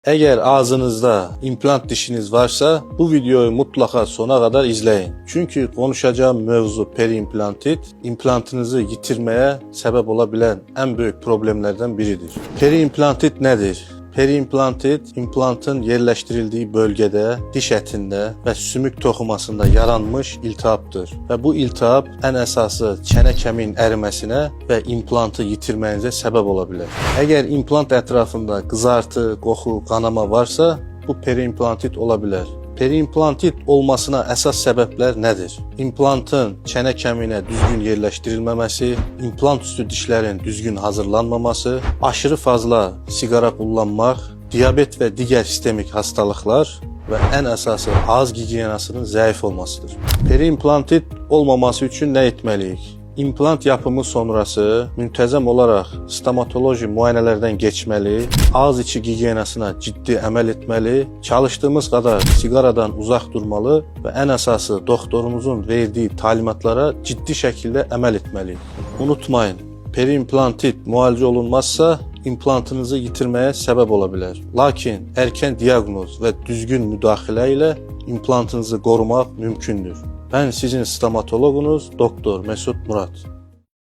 Eğer ağzınızda implant dişiniz varsa bu videoyu mutlaka sona kadar izleyin. Çünkü konuşacağım mevzu periimplantit, implantınızı yitirmeye sebep olabilen en büyük problemlerden biridir. Periimplantit nedir? Periimplantit, implantın yerleştirildiği bölgede, diş etinde ve sümük toxumasında yaranmış iltihaptır. Ve bu iltihap en esası çene kemiğin erimesine ve implantı yitirmenize sebep olabilir. Eğer implant etrafında kızartı, koku, kanama varsa bu periimplantit olabilir. Periimplantit olmasına esas sebepler nedir? İmplantın çene kemiğine düzgün yerleştirilmemesi, implant üstü dişlerin düzgün hazırlanmaması, aşırı fazla sigara kullanmak, diyabet ve diğer sistemik hastalıklar ve en esası ağız gigiyenasının zayıf olmasıdır. Periimplantit olmaması için ne etmeliyiz? İmplant yapımı sonrası müntəzəm olaraq stomatoloji müayinələrdən geçmeli, ağız içi gigiyenasına ciddi əməl etmeli, çalıştığımız kadar sigaradan uzak durmalı ve en esası doktorumuzun verdiği talimatlara ciddi şekilde əməl etmeli. Unutmayın, periimplantit müalicə olunmazsa implantınızı yitirmeye sebep olabilir. Lakin erken diagnoz ve düzgün müdaxilə ilə implantınızı korumak mümkündür. Ben sizin stomatologunuz Doktor Mesut Murat.